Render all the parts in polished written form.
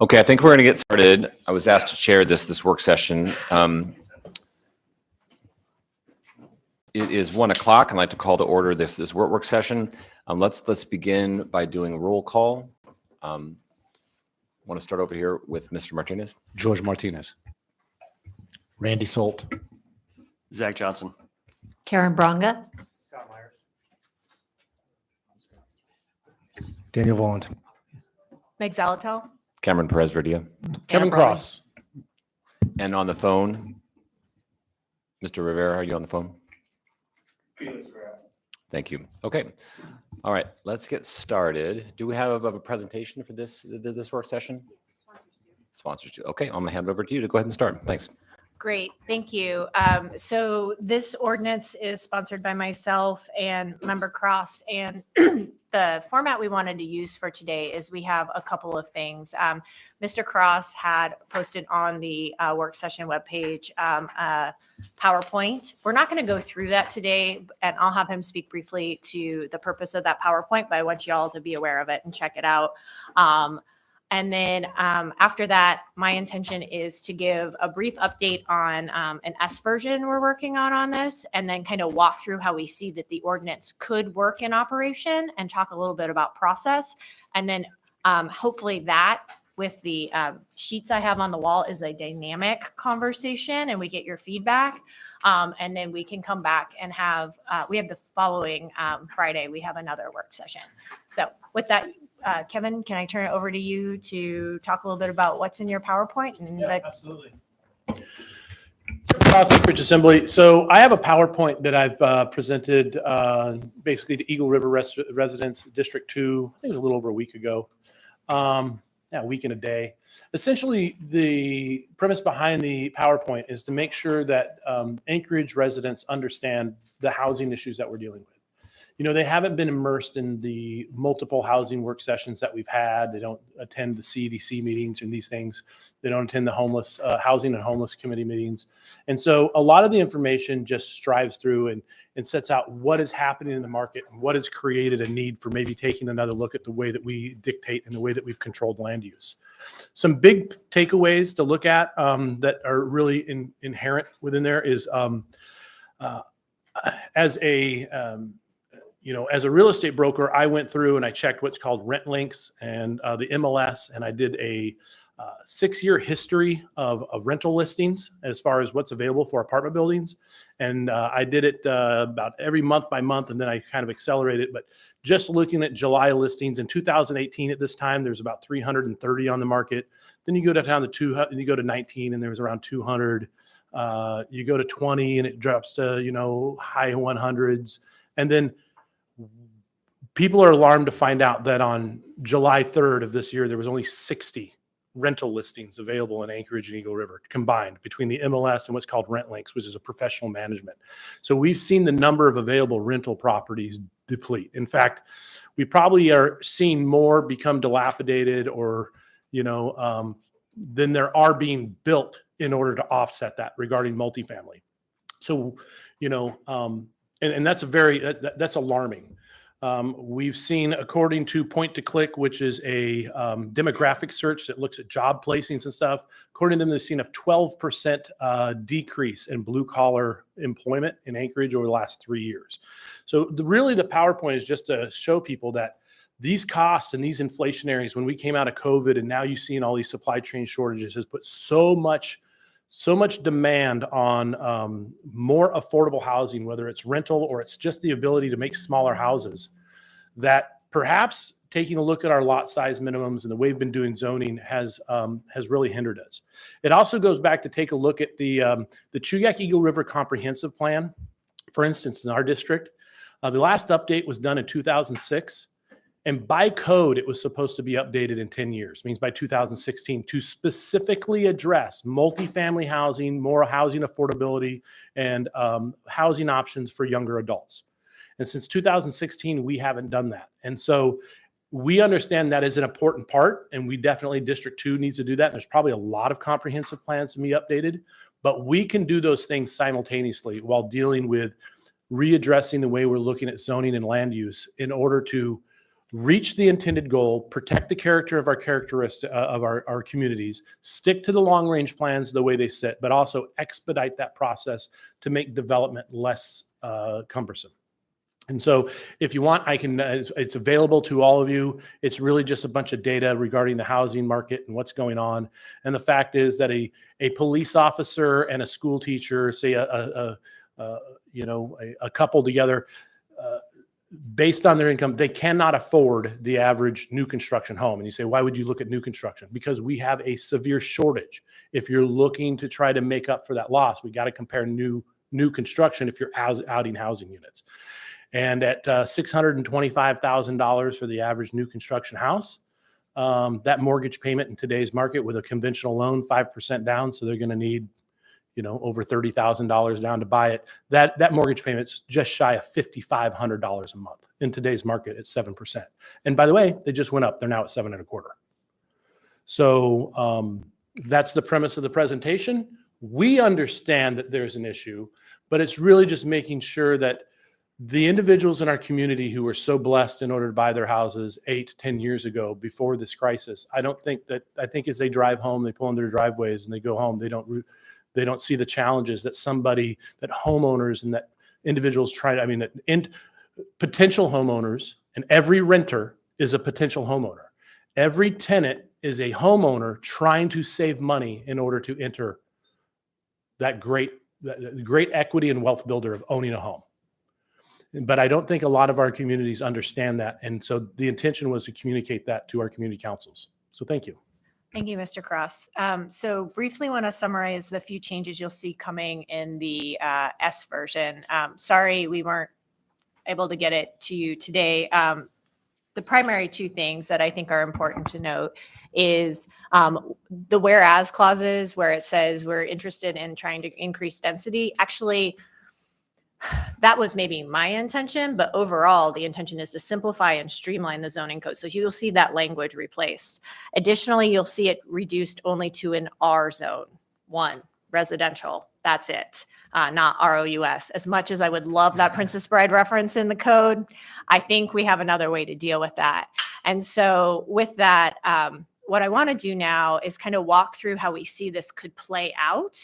Okay, I think we're going to get started. I was asked to chair this work session. It is 1 o'clock. I'd like to call to order this work session. Let's begin by doing roll call. Want to start over here with Mr. Martinez? George Martinez. Randy Solt. Zach Johnson. Karen Bronga. Scott Myers. Daniel Volland. Meg Zalato. Cameron Perez-Verdia. Kevin Cross. And on the phone, Mr. Rivera, are you on the phone? Thank you. Okay. All right, let's get started. Do we have a presentation for this work session? Sponsors do. Okay, I'm going to hand it over to you to go ahead and start. Thanks. Great, thank you. So this ordinance is sponsored by myself and Member Cross, and the format we wanted to use for today is we have a couple of things. Mr. Cross had posted on the work session webpage a PowerPoint. We're not going to go through that today, and I'll have him speak briefly to the purpose of that PowerPoint, but I want you all to be aware of it and check it out. And then after that, my intention is to give a brief update on an S version we're working on this, and then kind of walk through how we see that the ordinance could work in operation and talk a little bit about process. And then hopefully that with the sheets I have on the wall is a dynamic conversation and we get your feedback. And then we can come back and have, we have the following Friday, we have another work session. So with that, Kevin, can I turn it over to you to talk a little bit about what's in your PowerPoint? Absolutely. Cross Acreage Assembly. So I have a PowerPoint that I've presented basically to Eagle River residents, District 2, I think it was a little over a week ago. A week and a day. Essentially, the premise behind the PowerPoint is to make sure that Anchorage residents understand the housing issues that we're dealing with. You know, they haven't been immersed in the multiple housing work sessions that we've had. They don't attend the CDC meetings and these things. They don't attend the homeless housing and homeless committee meetings. And so a lot of the information just strives through and sets out what is happening in the market and what has created a need for maybe taking another look at the way that we dictate and the way that we've controlled land use. Some big takeaways to look at that are really inherent within there is as a real estate broker, I went through and I checked what's called rent links and the MLS, and I did a 6-year history of rental listings as far as what's available for apartment buildings. And I did it about every month by month, and then I kind of accelerated it. But just looking at July listings in 2018 at this time, there's about 330 on the market. Then you go down to 200, and you go to 19, and there's around 200. You go to 20, and it drops to, high 100s. And then people are alarmed to find out that on July 3rd of this year, there was only 60 rental listings available in Anchorage and Eagle River combined between the MLS and what's called rent links, which is a professional management. So we've seen the number of available rental properties deplete. In fact, we probably are seeing more become dilapidated or, than there are being built in order to offset that regarding multifamily. So, and that's that's alarming. We've seen, according to Point to Click, which is a demographic search that looks at job placings and stuff, according to them, they've seen a 12% decrease in blue collar employment in Anchorage over the last 3 years. So really the PowerPoint is just to show people that these costs and these inflationaries, when we came out of COVID and now you've seen all these supply chain shortages, has put so much demand on more affordable housing, whether it's rental or it's just the ability to make smaller houses, that perhaps taking a look at our lot size minimums and the way we've been doing zoning has really hindered us. It also goes back to take a look at the Chuyak Eagle River Comprehensive Plan. For instance, in our district, the last update was done in 2006. And by code, it was supposed to be updated in 10 years, means by 2016, to specifically address multifamily housing, more housing affordability, and housing options for younger adults. And since 2016, we haven't done that. And so we understand that is an important part, and we definitely, District 2 needs to do that. And there's probably a lot of comprehensive plans to be updated, but we can do those things simultaneously while dealing with readdressing the way we're looking at zoning and land use in order to reach the intended goal, protect the character of our characteristic of our communities, stick to the long range plans the way they sit, but also expedite that process to make development less cumbersome. And so if you want, I can, it's available to all of you. It's really just a bunch of data regarding the housing market and what's going on. And the fact is that a police officer and a school teacher, say a couple together, based on their income, they cannot afford the average new construction home. And you say, why would you look at new construction? Because we have a severe shortage. If you're looking to try to make up for that loss, we got to compare new construction if you're outing housing units. And at $625,000 for the average new construction house, that mortgage payment in today's market with a conventional loan, 5% down, so they're going to need over $30,000 down to buy it. That mortgage payment's just shy of $5,500 a month. In today's market, it's 7%. And by the way, they just went up. They're now at 7.25%. So that's the premise of the presentation. We understand that there's an issue, but it's really just making sure that the individuals in our community who were so blessed in order to buy their houses 8-10 years ago before this crisis, I think as they drive home, they pull in their driveways and they go home, they don't see the challenges that homeowners and that individuals potential homeowners, and every renter is a potential homeowner. Every tenant is a homeowner trying to save money in order to enter that great equity and wealth builder of owning a home. But I don't think a lot of our communities understand that. And so the intention was to communicate that to our community councils. So thank you. Thank you, Mr. Cross. So briefly want to summarize the few changes you'll see coming in the S version. Sorry, we weren't able to get it to you today. The primary two things that I think are important to note is the whereas clauses where it says we're interested in trying to increase density. Actually, that was maybe my intention, but overall the intention is to simplify and streamline the zoning code. So you'll see that language replaced. Additionally, you'll see it reduced only to an R zone, 1, residential. That's it, not ROUS. As much as I would love that Princess Bride reference in the code, I think we have another way to deal with that. And so with that, what I want to do now is kind of walk through how we see this could play out.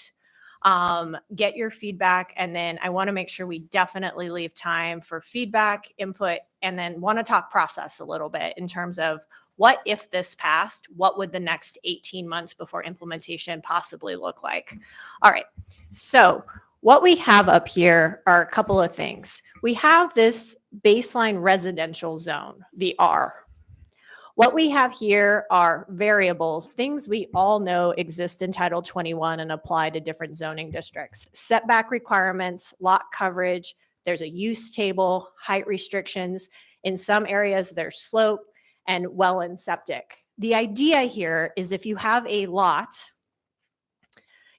Get your feedback, and then I want to make sure we definitely leave time for feedback, input, and then want to talk process a little bit in terms of what if this passed, what would the next 18 months before implementation possibly look like? All right, so what we have up here are a couple of things. We have this baseline residential zone, the R. What we have here are variables, things we all know exist in Title 21 and apply to different zoning districts. Setback requirements, lot coverage, there's a use table, height restrictions. In some areas, there's slope and well and septic. The idea here is if you have a lot,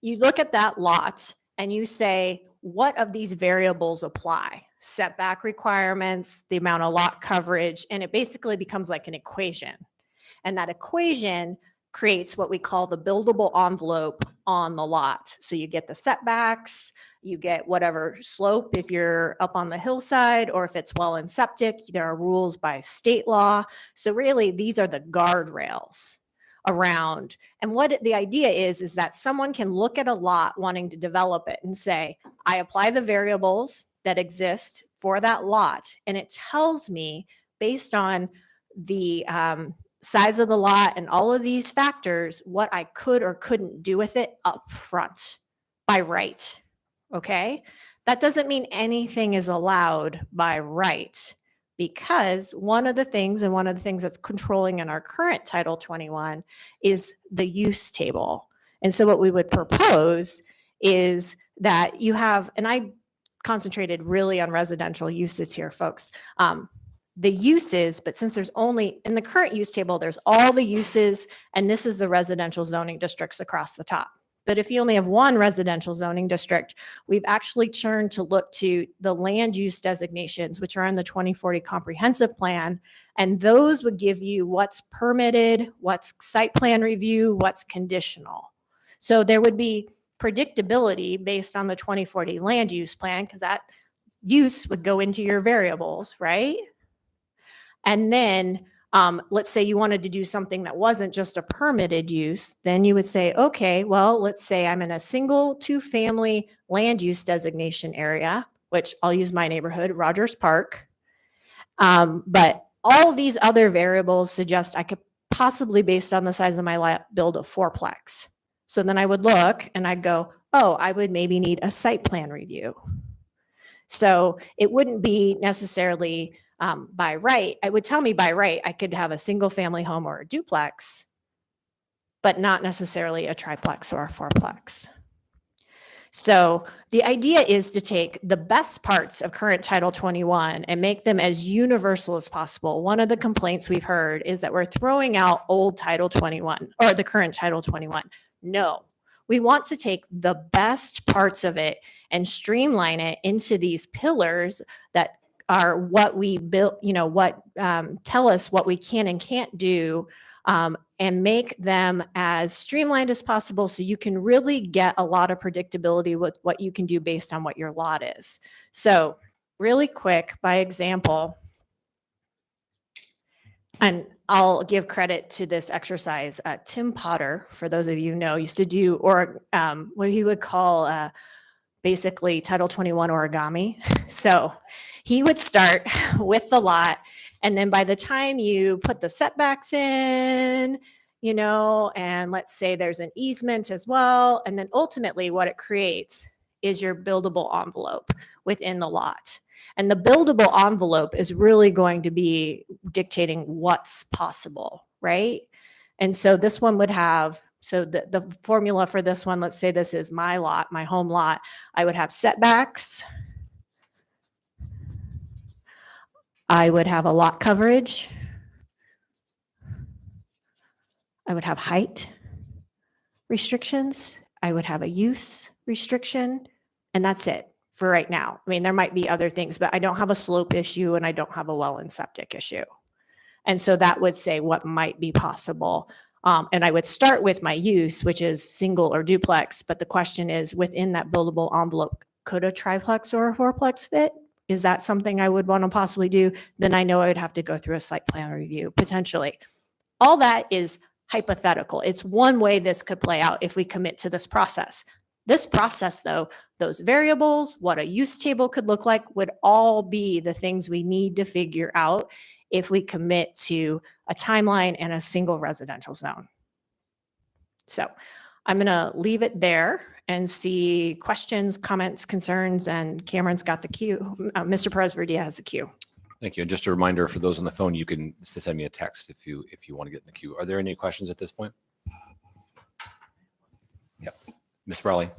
you look at that lot and you say, what of these variables apply? Setback requirements, the amount of lot coverage, and it basically becomes like an equation. And that equation creates what we call the buildable envelope on the lot. So you get the setbacks, you get whatever slope if you're up on the hillside, or if it's well and septic, there are rules by state law. So really, these are the guardrails around. And what the idea is that someone can look at a lot wanting to develop it and say, I apply the variables that exist for that lot. And it tells me based on the size of the lot and all of these factors, what I could or couldn't do with it up front by right. Okay. That doesn't mean anything is allowed by right, because one of the things that's controlling in our current Title 21 is the use table. And so what we would propose is that you have, and I concentrated really on residential uses here, folks. The uses, but since there's only, in the current use table, there's all the uses, and this is the residential zoning districts across the top. But if you only have one residential zoning district, we've actually turned to look to the land use designations, which are in the 2040 comprehensive plan. And those would give you what's permitted, what's site plan review, what's conditional. So there would be predictability based on the 2040 land use plan, because that use would go into your variables, right? And then let's say you wanted to do something that wasn't just a permitted use, then you would say, okay, well, let's say I'm in a single 2-family land use designation area, which I'll use my neighborhood, Rogers Park. But all these other variables suggest I could possibly, based on the size of my lot, build a 4-plex. So then I would look and I'd go, oh, I would maybe need a site plan review. So it wouldn't be necessarily by right. I would tell me by right, I could have a single family home or a duplex, but not necessarily a triplex or a 4-plex. So the idea is to take the best parts of current Title 21 and make them as universal as possible. One of the complaints we've heard is that we're throwing out old Title 21 or the current Title 21. No, we want to take the best parts of it and streamline it into these pillars that are what we built, what tell us what we can and can't do, and make them as streamlined as possible so you can really get a lot of predictability with what you can do based on what your lot is. So really quick, by example, and I'll give credit to this exercise. Tim Potter, for those of you who know, used to do what he would call basically Title 21 origami. So he would start with the lot, and then by the time you put the setbacks in, and let's say there's an easement as well, and then ultimately what it creates is your buildable envelope within the lot. And the buildable envelope is really going to be dictating what's possible, right? And so this one would have, so the formula for this one, let's say this is my lot, my home lot, I would have setbacks. I would have a lot coverage. I would have height restrictions. I would have a use restriction, and that's it for right now. I mean, there might be other things, but I don't have a slope issue and I don't have a well and septic issue. And so that would say what might be possible. And I would start with my use, which is single or duplex. But the question is, within that buildable envelope, could a triplex or a 4-plex fit? Is that something I would want to possibly do? Then I know I would have to go through a site plan review potentially. All that is hypothetical. It's one way this could play out if we commit to this process. This process, though, those variables, what a use table could look like, would all be the things we need to figure out if we commit to a timeline and a single residential zone. So I'm going to leave it there and see questions, comments, concerns, and Cameron's got the queue. Mr. Perez-Verdia has the queue. Thank you. And just a reminder for those on the phone, you can send me a text if you want to get in the queue. Are there any questions at this point? Yeah, Ms. Brawley.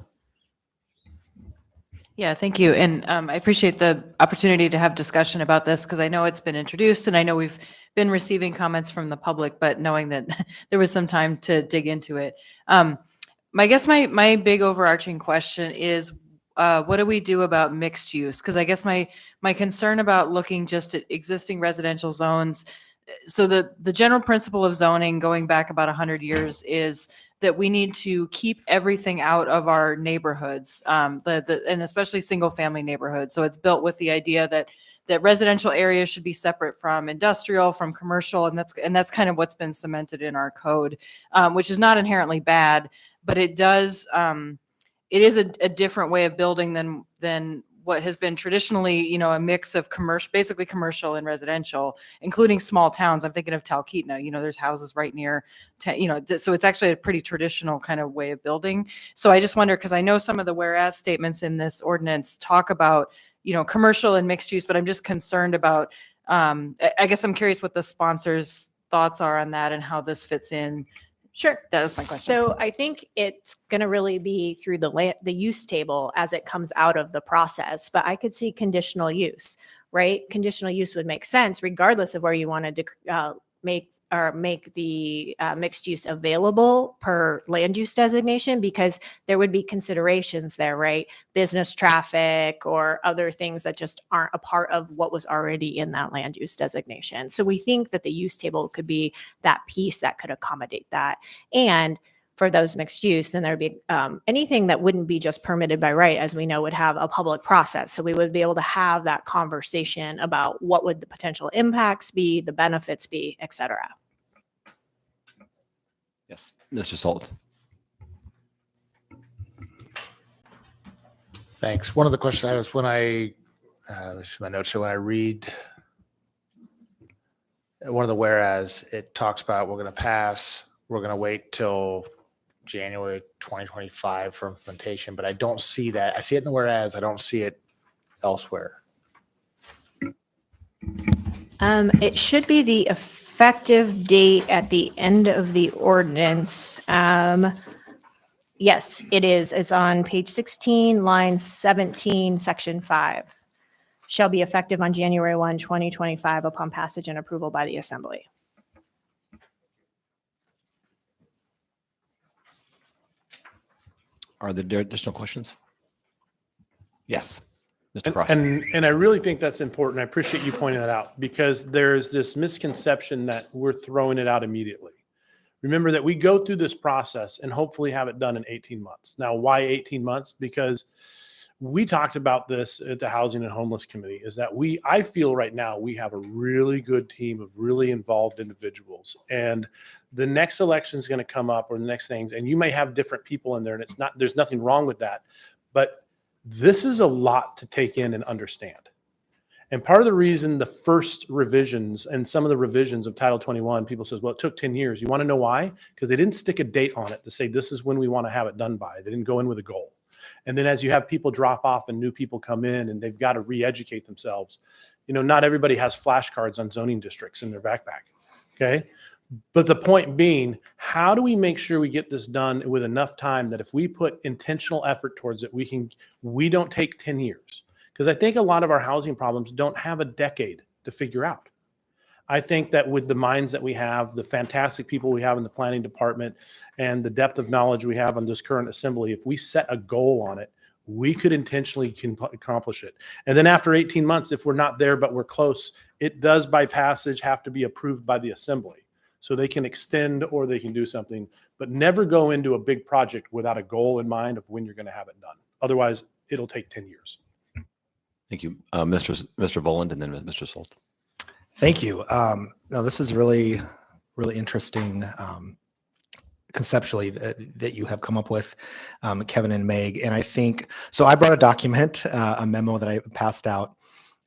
Yeah, thank you. And I appreciate the opportunity to have discussion about this because I know it's been introduced and I know we've been receiving comments from the public, but knowing that there was some time to dig into it. I guess my big overarching question is, what do we do about mixed use? Because I guess my concern about looking just at existing residential zones, so the general principle of zoning going back about 100 years is that we need to keep everything out of our neighborhoods, and especially single family neighborhoods. So it's built with the idea that residential areas should be separate from industrial, from commercial, and that's kind of what's been cemented in our code, which is not inherently bad, but it does it is a different way of building than what has been traditionally, a mix of basically commercial and residential, including small towns. I'm thinking of Talkeetna, there's houses right near, so it's actually a pretty traditional kind of way of building. So I just wonder, because I know some of the whereas statements in this ordinance talk about, commercial and mixed use, but I'm just concerned about, I guess I'm curious what the sponsors' thoughts are on that and how this fits in. Sure. That was my question. So I think it's going to really be through the use table as it comes out of the process, but I could see conditional use, right? Conditional use would make sense regardless of where you wanted to make the mixed use available per land use designation, because there would be considerations there, right? Business traffic or other things that just aren't a part of what was already in that land use designation. So we think that the use table could be that piece that could accommodate that. And for those mixed use, then there'd be anything that wouldn't be just permitted by right, as we know, would have a public process. So we would be able to have that conversation about what would the potential impacts be, the benefits be, et cetera. Yes, Mr. Salt. Thanks. One of the questions I was when I, my notes here, when I read one of the whereas, it talks about we're going to wait till January 2025 for implementation, but I don't see that. I see it in the whereas, I don't see it elsewhere. It should be the effective date at the end of the ordinance. Yes, it is. It's on page 16, line 17, section 5. Shall be effective on January 1, 2025 upon passage and approval by the assembly. Are there additional questions? Yes, Mr. Cross. And I really think that's important. I appreciate you pointing that out, because there's this misconception that we're throwing it out immediately. Remember that we go through this process and hopefully have it done in 18 months. Now, why 18 months? Because we talked about this at the Housing and Homeless Committee, is that I feel right now we have a really good team of really involved individuals. And the next election is going to come up, or the next things, and you may have different people in there, and there's nothing wrong with that. But this is a lot to take in and understand. And part of the reason the first revisions and some of the revisions of Title 21, people says, well, it took 10 years. You want to know why? Because they didn't stick a date on it to say this is when we want to have it done by. They didn't go in with a goal. And then as you have people drop off and new people come in and they've got to re-educate themselves, not everybody has flashcards on zoning districts in their backpack. Okay. But the point being, how do we make sure we get this done with enough time that if we put intentional effort towards it, we don't take 10 years? Because I think a lot of our housing problems don't have a decade to figure out. I think that with the minds that we have, the fantastic people we have in the planning department, and the depth of knowledge we have on this current assembly, if we set a goal on it, we could intentionally accomplish it. And then after 18 months, if we're not there, but we're close, it does by passage have to be approved by the assembly. So they can extend or they can do something, but never go into a big project without a goal in mind of when you're going to have it done. Otherwise, it'll take 10 years. Thank you. Mr. Voland and then Mr. Salt. Thank you. No, this is really, really interesting conceptually that you have come up with, Kevin and Meg. And I think, so I brought a document, a memo that I passed out,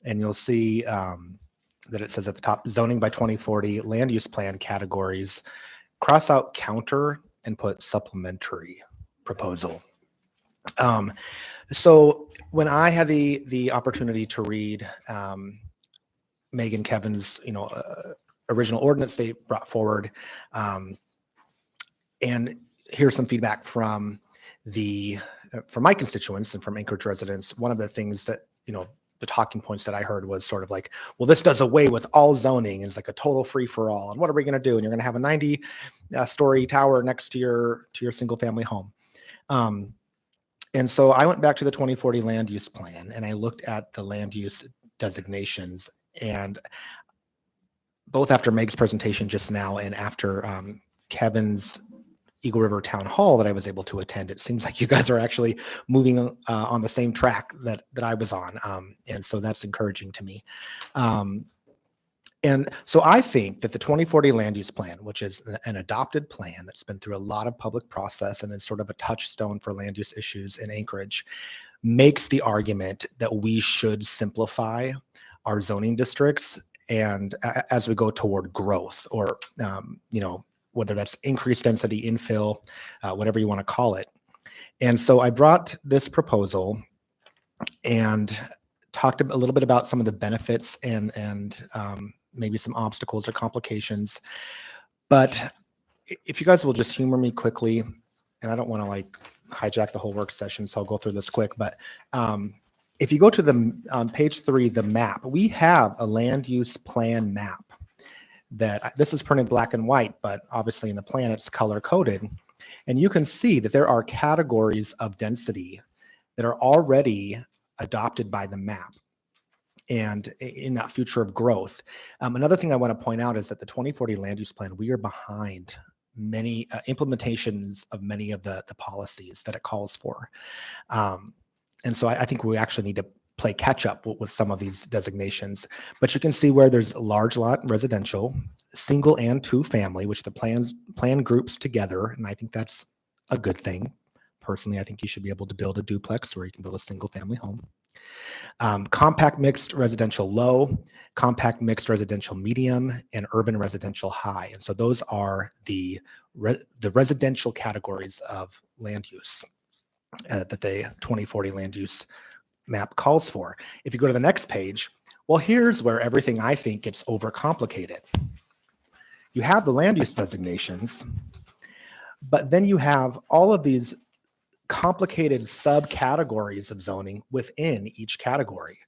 and you'll see that it says at the top, zoning by 2040, land use plan categories, cross out counter and put supplementary proposal. So when I had the opportunity to read Meg and Kevin's, original ordinance they brought forward, and here's some feedback from my constituents and from Anchorage residents. One of the things that, the talking points that I heard was sort of like, well, this does away with all zoning. It's like a total free for all. And what are we going to do? And you're going to have a 90-story tower next to your single family home. And so I went back to the 2040 land use plan and I looked at the land use designations, and both after Meg's presentation just now and after Kevin's Eagle River Town Hall that I was able to attend, it seems like you guys are actually moving on the same track that I was on. And so that's encouraging to me. And so I think that the 2040 land use plan, which is an adopted plan that's been through a lot of public process and is sort of a touchstone for land use issues in Anchorage, makes the argument that we should simplify our zoning districts and as we go toward growth, or whether that's increased density, infill, whatever you want to call it. And so I brought this proposal and talked a little bit about some of the benefits and maybe some obstacles or complications. But if you guys will just humor me quickly, and I don't want to hijack the whole work session, so I'll go through this quick. But if you go to on page 3, the map, we have a land use plan map that this is printed black and white, but obviously in the plan it's color coded. And you can see that there are categories of density that are already adopted by the map and in that future of growth. Another thing I want to point out is that the 2040 land use plan, we are behind many implementations of many of the policies that it calls for. And so I think we actually need to play catch up with some of these designations. But you can see where there's large lot residential, single and two family, which the plan groups together. And I think that's a good thing. Personally, I think you should be able to build a duplex where you can build a single family home. Compact mixed residential low, compact mixed residential medium, and urban residential high. And so those are the residential categories of land use that the 2040 land use map calls for. If you go to the next page, well, here's where everything I think gets overcomplicated. You have the land use designations, but then you have all of these complicated subcategories of zoning within each category.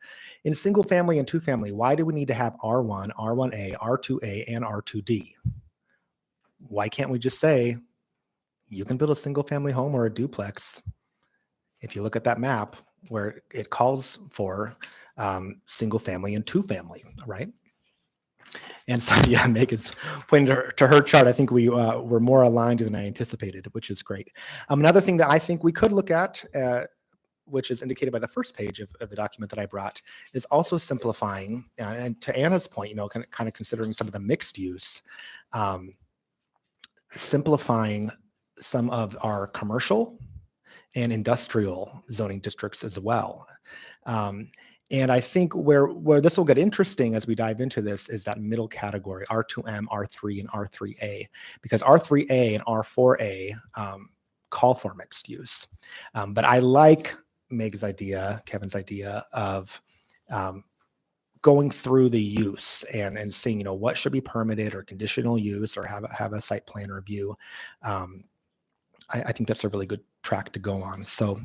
In single family and two family, why do we need to have R1, R1A, R2A, and R2D? Why can't we just say you can build a single family home or a duplex? If you look at that map where it calls for single family and two family, right? And so, yeah, Meg is pointing to her chart. I think we were more aligned than I anticipated, which is great. Another thing that I think we could look at, which is indicated by the first page of the document that I brought, is also simplifying. And to Anna's point, kind of considering some of the mixed use, simplifying some of our commercial and industrial zoning districts as well. And I think where this will get interesting as we dive into this is that middle category, R2M, R3, and R3A, because R3A and R4A call for mixed use. But I like Meg's idea, Kevin's idea of going through the use and seeing, what should be permitted or conditional use or have a site plan review. I think that's a really good track to go on. So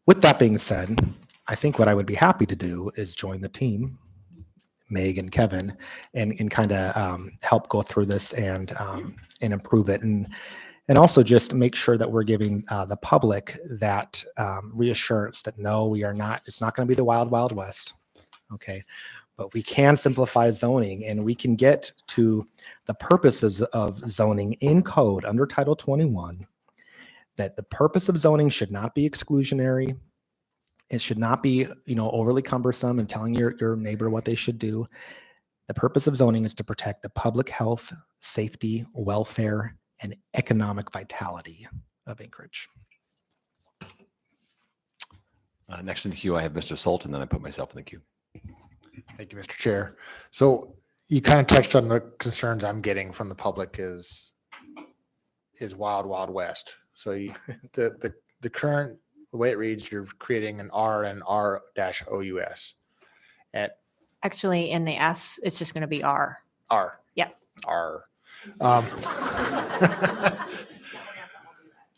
with that being said, I think what I would be happy to do is join the team, Meg and Kevin, and kind of help go through this and improve it. And also just make sure that we're giving the public that reassurance that no, we are not, it's not going to be the wild, wild west. Okay. But we can simplify zoning and we can get to the purposes of zoning in code under Title 21, that the purpose of zoning should not be exclusionary. It should not be, overly cumbersome and telling your neighbor what they should do. The purpose of zoning is to protect the public health, safety, welfare, and economic vitality of Anchorage. Next in the queue, I have Mr. Solt, and then I put myself in the queue. Thank you, Mr. Chair. So you kind of touched on the concerns I'm getting from the public is wild, wild west. So the current, the way it reads, you're creating an R and R-OUS. Actually, in the S, it's just going to be R. R. Yep. R.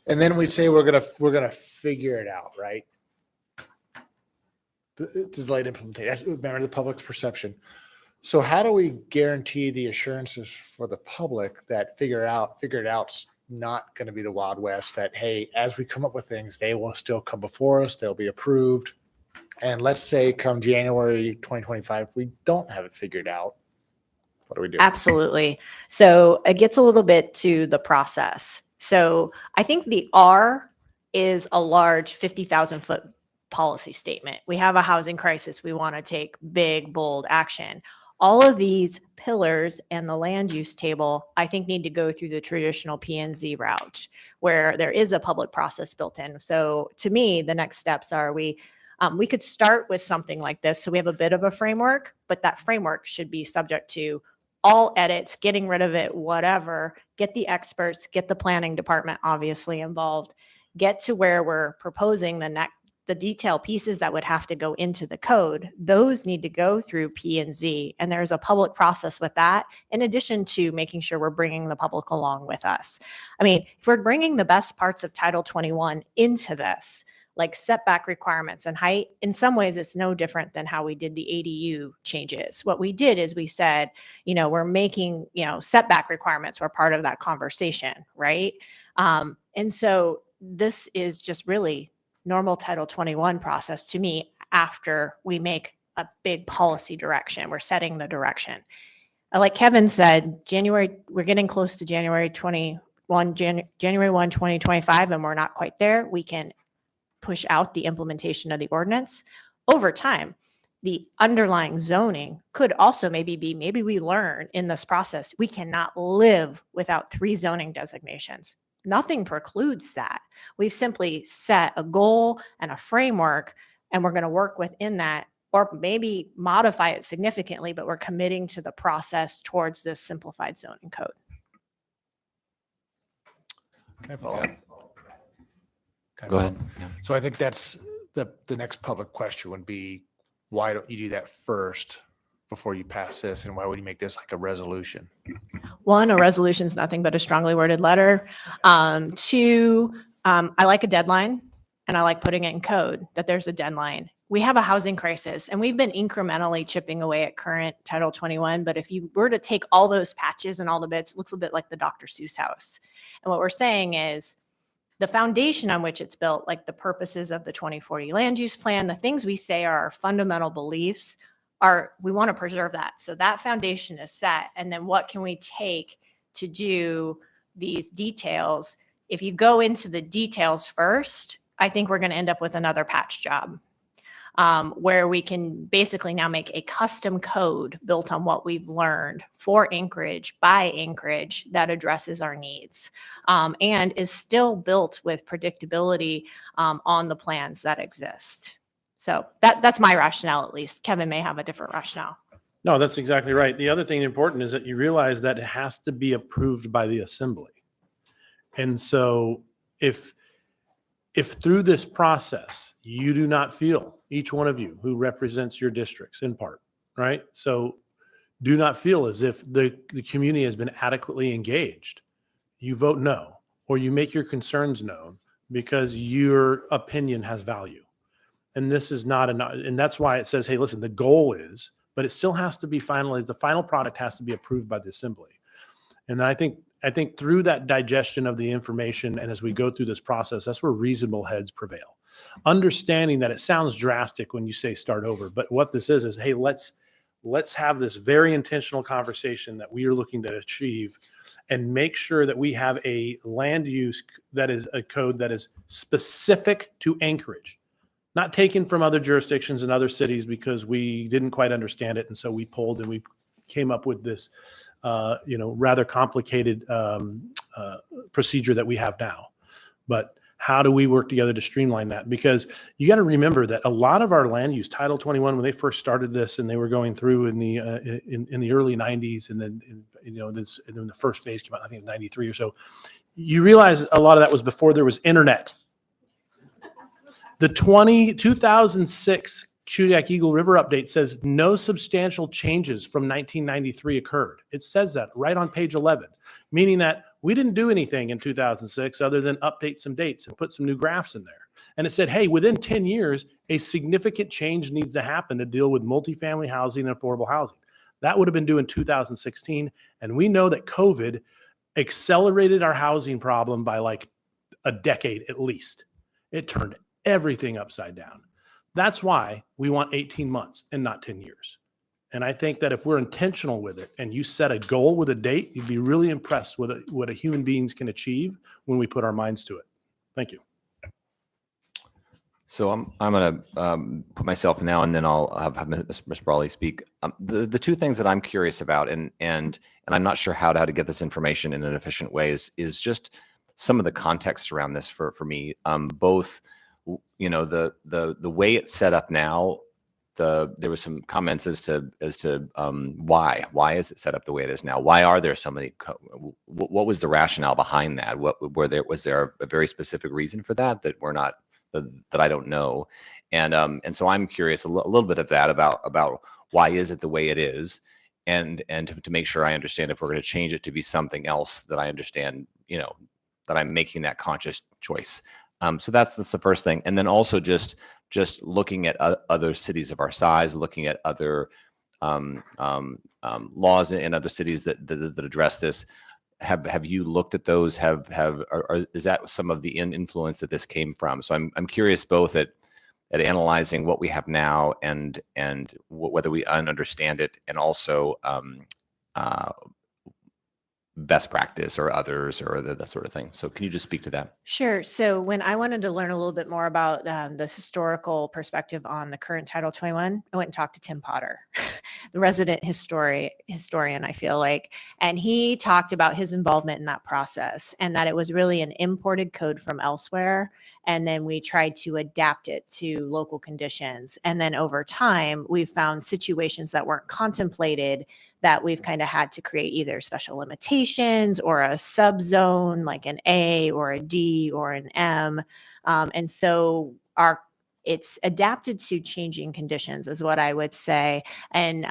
And then we say we're gonna figure it out, right? This is late implementation. That's, remember, the public's perception. So how do we guarantee the assurances for the public that figure it out's not going to be the Wild West, that, hey, as we come up with things, they will still come before us, they'll be approved. And let's say come January 2025, we don't have it figured out. What do we do? Absolutely. So it gets a little bit to the process. So I think the R is a large 50,000 foot policy statement. We have a housing crisis. We want to take big, bold action. All of these pillars and the land use table, I think, need to go through the traditional P&Z route where there is a public process built in. So to me, the next steps are we could start with something like this. So we have a bit of a framework, but that framework should be subject to all edits, getting rid of it, whatever, get the experts, get the planning department obviously involved, get to where we're proposing the detail pieces that would have to go into the code. Those need to go through P&Z, and there's a public process with that, in addition to making sure we're bringing the public along with us. I mean, if we're bringing the best parts of Title 21 into this, like setback requirements and height, in some ways it's no different than how we did the ADU changes. What we did is we said, we're making, setback requirements were part of that conversation, right? And so this is just really normal Title 21 process to me after we make a big policy direction. We're setting the direction. Like Kevin said, we're getting close to January 1, 2025, and we're not quite there. We can push out the implementation of the ordinance over time. The underlying zoning could also maybe we learn in this process, we cannot live without 3 zoning designations. Nothing precludes that. We've simply set a goal and a framework, and we're going to work within that, or maybe modify it significantly, but we're committing to the process towards this simplified zoning code. Can I follow up? Can I Go follow ahead. up? Yeah. So I think that's the next public question would be, why don't you do that first before you pass this? And why would you make this like a resolution? 1, a resolution is nothing but a strongly worded letter. 2, I like a deadline, and I like putting it in code that there's a deadline. We have a housing crisis, and we've been incrementally chipping away at current Title 21. But if you were to take all those patches and all the bits, it looks a bit like the Dr. Seuss house. And what we're saying is the foundation on which it's built, like the purposes of the 2040 land use plan, the things we say are our fundamental beliefs, we want to preserve that. So that foundation is set. And then what can we take to do these details? If you go into the details first, I think we're going to end up with another patch job, where we can basically now make a custom code built on what we've learned for Anchorage by Anchorage that addresses our needs, and is still built with predictability on the plans that exist. So that's my rationale, at least. Kevin may have a different rationale. No, that's exactly right. The other thing important is that you realize that it has to be approved by the assembly. And so if through this process, you do not feel, each one of you who represents your districts in part, right? So do not feel as if the community has been adequately engaged. You vote no, or you make your concerns known because your opinion has value. And this is not enough. And that's why it says, hey, listen, the goal is, but it still has to be the final product has to be approved by the assembly. And I think through that digestion of the information, and as we go through this process, that's where reasonable heads prevail. Understanding that it sounds drastic when you say start over, but what this is, hey, let's have this very intentional conversation that we are looking to achieve, and make sure that we have a land use that is a code that is specific to Anchorage, not taken from other jurisdictions and other cities because we didn't quite understand it. And so we pulled and we came up with this, rather complicated procedure that we have now. But how do we work together to streamline that? Because you got to remember that a lot of our land use, Title 21, when they first started this and they were going through in the early 90s, and then and then the first phase came out, I think 93 or so. You realize a lot of that was before there was internet. The 2006 Kodiak Eagle River update says no substantial changes from 1993 occurred. It says that right on page 11, meaning that we didn't do anything in 2006 other than update some dates and put some new graphs in there. And it said, hey, within 10 years, a significant change needs to happen to deal with multifamily housing and affordable housing. That would have been due in 2016. And we know that COVID accelerated our housing problem by like a decade at least. It turned everything upside down. That's why we want 18 months and not 10 years. And I think that if we're intentional with it and you set a goal with a date, you'd be really impressed with what a human beings can achieve when we put our minds to it. Thank you. So I'm going to put myself now, and then I'll have Ms. Brawley speak. The two things that I'm curious about, and I'm not sure how to get this information in an efficient way, is just some of the context around this for me. Both, the way it's set up now. There was some comments as to why is it set up the way it is now? Why are there so many? What was the rationale behind that? Was there a very specific reason for that we're not? That I don't know, and so I'm curious a little bit of that about why is it the way it is, and to make sure I understand if we're going to change it to be something else that I understand, that I'm making that conscious choice. So that's the first thing, and then also just looking at other cities of our size, looking at other laws in other cities that address this. Have you looked at those? Or is that some of the influence that this came from? So I'm curious both at analyzing what we have now and whether we understand it, and also uh, best practice or others or that sort of thing. So can you just speak to that? Sure. So when I wanted to learn a little bit more about this historical perspective on the current Title 21, I went and talked to Tim Potter, the resident historian, I feel like, and he talked about his involvement in that process and that it was really an imported code from elsewhere. And then we tried to adapt it to local conditions. And then over time, we've found situations that weren't contemplated that we've kind of had to create either special limitations or a subzone like an A or a D or an M. And so it's adapted to changing conditions is what I would say, and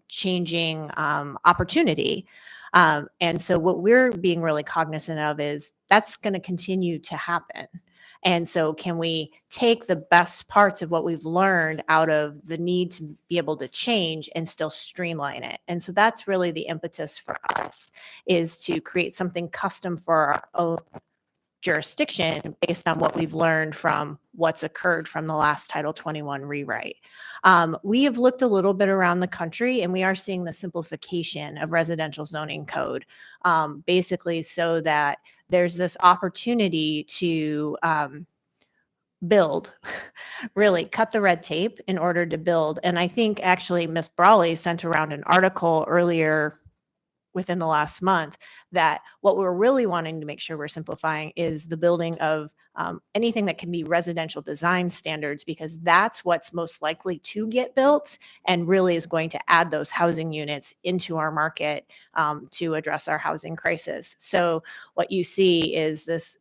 changing opportunity. And so what we're being really cognizant of is that's going to continue to happen. And so can we take the best parts of what we've learned out of the need to be able to change and still streamline it? And so that's really the impetus for us, is to create something custom for our own jurisdiction based on what we've learned from what's occurred from the last Title 21 rewrite. We have looked a little bit around the country and we are seeing the simplification of residential zoning code, basically so that there's this opportunity to build, really cut the red tape in order to build. And I think actually Ms. Brawley sent around an article earlier within the last month that what we're really wanting to make sure we're simplifying is the building of anything that can be residential design standards, because that's what's most likely to get built and really is going to add those housing units into our market to address our housing crisis. So what you see is this,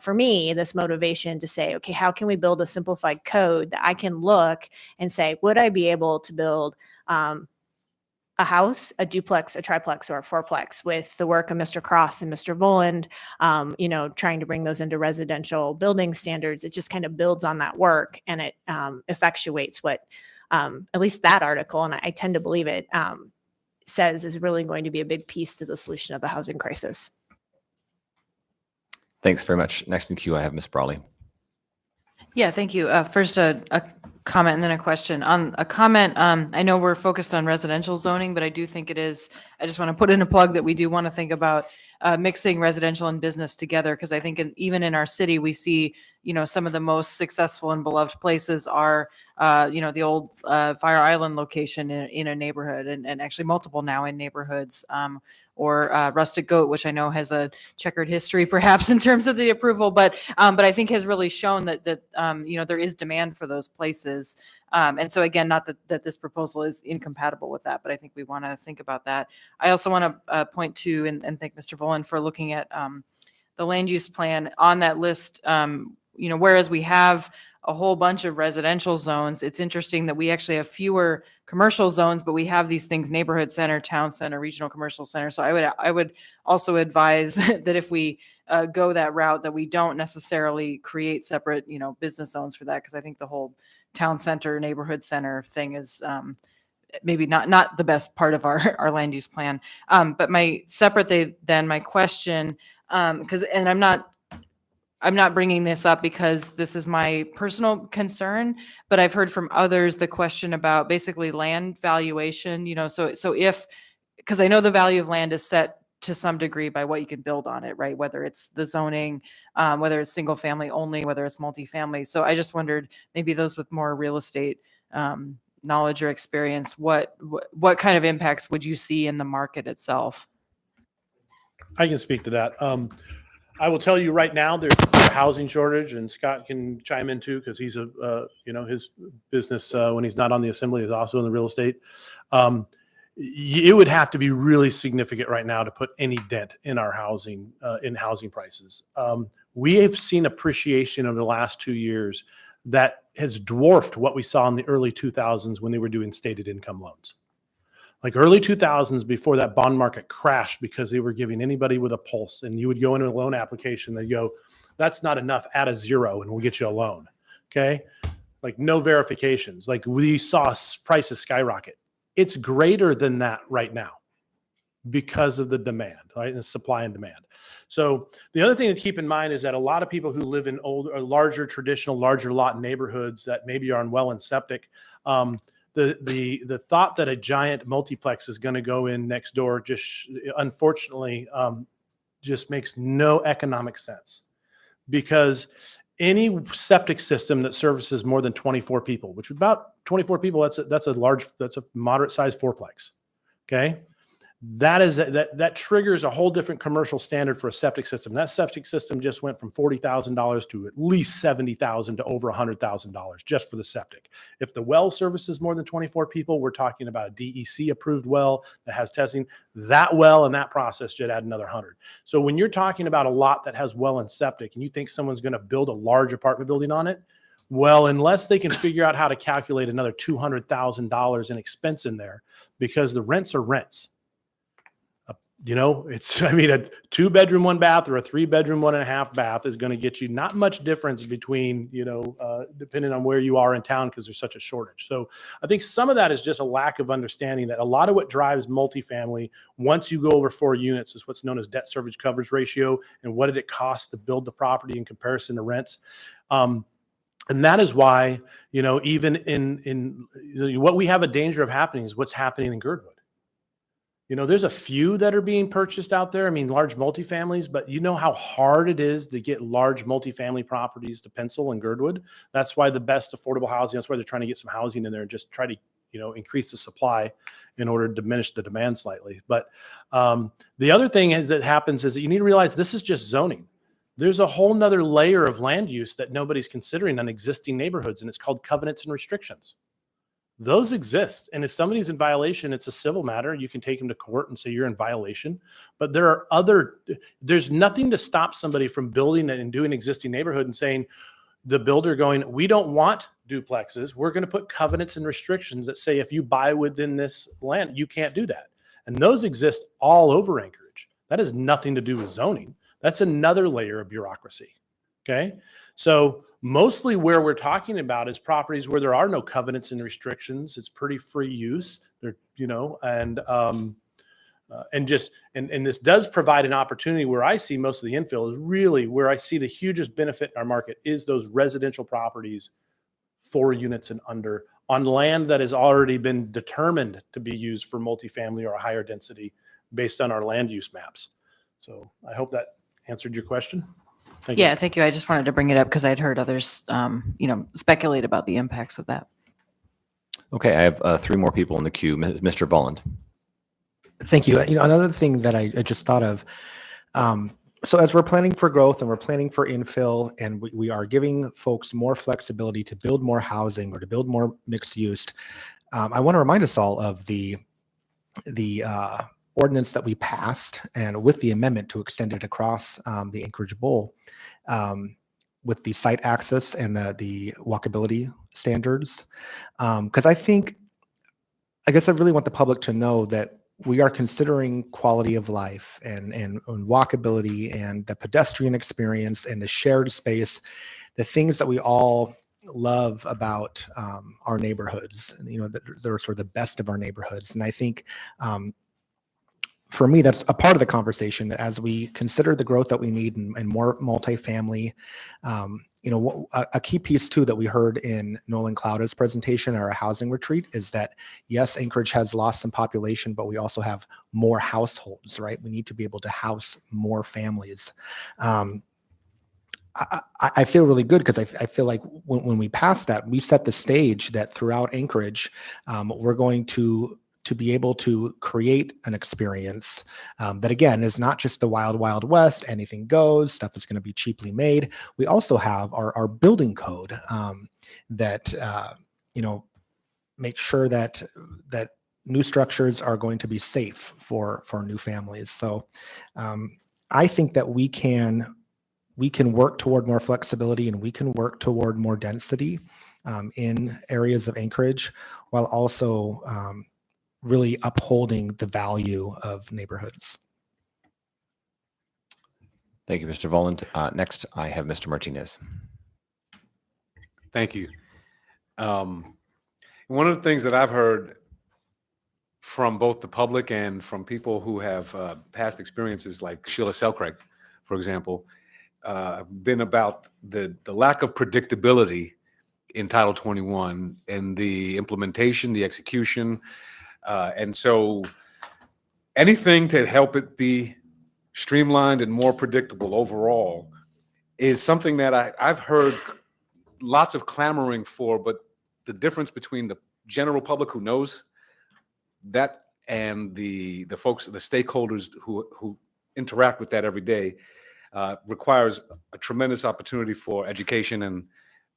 for me, this motivation to say, okay, how can we build a simplified code that I can look and say, would I be able to build a house, a duplex, a triplex, or a fourplex with the work of Mr. Cross and Mr. Voland, trying to bring those into residential building standards. It just kind of builds on that work and it effectuates what at least that article, and I tend to believe it, says is really going to be a big piece to the solution of the housing crisis. Thanks very much. Next in queue, I have Ms. Brawley. Yeah, thank you. First, a comment and then a question. On a comment, I know we're focused on residential zoning, but I do think I just want to put in a plug that we do want to think about mixing residential and business together, because I think even in our city, we see, some of the most successful and beloved places are, the old Fire Island location in a neighborhood, and actually multiple now in neighborhoods, or Rustic Goat, which I know has a checkered history perhaps in terms of the approval, but I think has really shown that there is demand for those places. And so again, not that this proposal is incompatible with that, but I think we want to think about that. I also want to point to and thank Mr. Volan for looking at the land use plan on that list. Whereas we have a whole bunch of residential zones, it's interesting that we actually have fewer commercial zones, but we have these things: neighborhood center, town center, regional commercial center. So I would also advise that if we go that route, that we don't necessarily create separate, business zones for that, because I think the whole town center, neighborhood center thing is maybe not the best part of our land use plan. But my question, and I'm not bringing this up because this is my personal concern, but I've heard from others the question about basically land valuation, because I know the value of land is set to some degree by what you can build on it, right? Whether it's the zoning, whether it's single family only, whether it's multifamily. So I just wondered, maybe those with more real estate knowledge or experience, what kind of impacts would you see in the market itself? I can speak to that. I will tell you right now, there's a housing shortage, and Scott can chime in too, because he's his business when he's not on the assembly is also in the real estate. It would have to be really significant right now to put any dent in our housing prices. We have seen appreciation over the last 2 years that has dwarfed what we saw in the early 2000s when they were doing stated income loans. Like early 2000s, before that bond market crashed, because they were giving anybody with a pulse, and you would go into a loan application, they go, that's not enough, add a zero and we'll get you a loan. Okay. Like no verifications. Like we saw prices skyrocket. It's greater than that right now because of the demand, right? And the supply and demand. So the other thing to keep in mind is that a lot of people who live in older, larger, traditional, larger lot neighborhoods that maybe are on well and septic, the thought that a giant multiplex is going to go in next door just unfortunately just makes no economic sense, because any septic system that services more than 24 people, which is about 24 people, that's a moderate sized fourplex. Okay. That triggers a whole different commercial standard for a septic system. That septic system just went from $40,000 to at least $70,000 to over $100,000 just for the septic. If the well services more than 24 people, we're talking about a DEC approved well that has testing. That well and that process should add another 100. So when you're talking about a lot that has well and septic, and you think someone's going to build a large apartment building on it, well, unless they can figure out how to calculate another $200,000 in expense in there, because the rents are rents. It's, a 2-bedroom, 1 bath or a 3-bedroom, 1.5 bath is going to get you not much difference between, depending on where you are in town, because there's such a shortage. So I think some of that is just a lack of understanding that a lot of what drives multifamily, once you go over 4 units, is what's known as debt service coverage ratio. And what did it cost to build the property in comparison to rents? And that is why, even in what we have a danger of happening is what's happening in Girdwood. There's a few that are being purchased out there. Large multifamilies, but you know how hard it is to get large multifamily properties to pencil in Girdwood. That's why the best affordable housing, that's why they're trying to get some housing in there and just try to, increase the supply in order to diminish the demand slightly. But the other thing that happens is that you need to realize this is just zoning. There's a whole nother layer of land use that nobody's considering on existing neighborhoods, and it's called covenants and restrictions. Those exist. And if somebody's in violation, it's a civil matter. You can take them to court and say you're in violation. But there's nothing to stop somebody from building and doing existing neighborhood and saying, the builder going, we don't want duplexes. We're going to put covenants and restrictions that say if you buy within this land, you can't do that. And those exist all over Anchorage. That has nothing to do with zoning. That's another layer of bureaucracy. Okay. So mostly where we're talking about is properties where there are no covenants and restrictions. It's pretty free use. And this does provide an opportunity where I see most of the infill is really where I see the hugest benefit in our market is those residential properties, 4 units and under, on land that has already been determined to be used for multifamily or a higher density based on our land use maps. So I hope that answered your question. Thank you. Yeah, thank you. I just wanted to bring it up because I'd heard others, speculate about the impacts of that. Okay, I have 3 more people in the queue. Mr. Volland. Thank you. Another thing that I just thought of, so as we're planning for growth and we're planning for infill, and we are giving folks more flexibility to build more housing or to build more mixed use, I want to remind us all of the ordinance that we passed, and with the amendment to extend it across the Anchorage Bowl, with the site access and the walkability standards. Because I guess I really want the public to know that we are considering quality of life and walkability and the pedestrian experience and the shared space, the things that we all love about our neighborhoods, that they're sort of the best of our neighborhoods. And I think for me, that's a part of the conversation, that as we consider the growth that we need and more multifamily, a key piece too that we heard in Nolan Clouda's presentation at our housing retreat is that, yes, Anchorage has lost some population, but we also have more households, right? We need to be able to house more families. I feel really good because I feel like when we pass that, we set the stage that throughout Anchorage, we're going to be able to create an experience that, again, is not just the wild, wild west, anything goes, stuff is going to be cheaply made. We also have our building code that, make sure that new structures are going to be safe for new families. So I think that we can work toward more flexibility, and we can work toward more density in areas of Anchorage, while also really upholding the value of neighborhoods. Thank you, Mr. Volland. Next, I have Mr. Martinez. Thank you. One of the things that I've heard from both the public and from people who have past experiences, like Sheila Selcraig, for example, been about the lack of predictability in Title 21 and the implementation, the execution. And so anything to help it be streamlined and more predictable overall is something that I've heard lots of clamoring for, but the difference between the general public who knows that and the folks, the stakeholders who interact with that every day requires a tremendous opportunity for education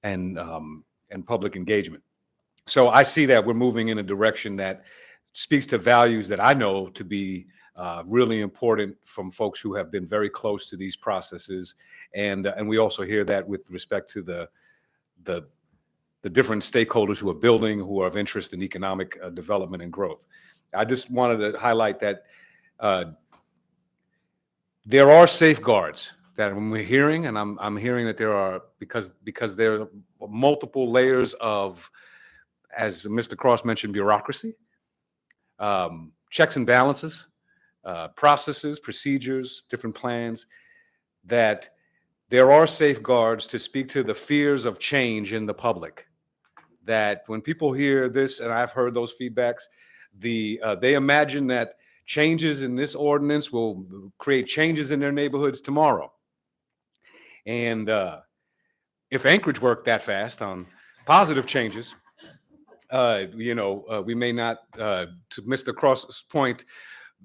and public engagement. So I see that we're moving in a direction that speaks to values that I know to be really important from folks who have been very close to these processes, and we also hear that with respect to the different stakeholders who are building, who are of interest in economic development and growth. I just wanted to highlight that there are safeguards that we're hearing, and I'm hearing that there are, because there are multiple layers of, as Mr. Cross mentioned, bureaucracy, checks and balances, processes, procedures, different plans, that there are safeguards to speak to the fears of change in the public. That when people hear this, and I've heard those feedbacks, they imagine that changes in this ordinance will create changes in their neighborhoods tomorrow. And if Anchorage worked that fast on positive changes, we may not, to Mr. Cross's point,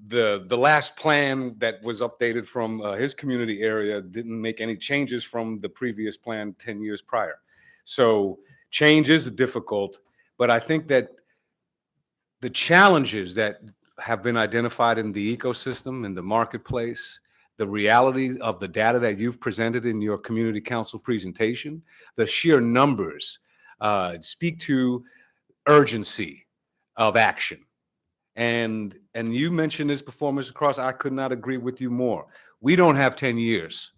the last plan that was updated from his community area didn't make any changes from the previous plan 10 years prior. So change is difficult, but I think that the challenges that have been identified in the ecosystem, in the marketplace, the reality of the data that you've presented in your community council presentation, the sheer numbers speak to urgency of action. And you mentioned this before, Mr. Cross. I could not agree with you more. We don't have 10 years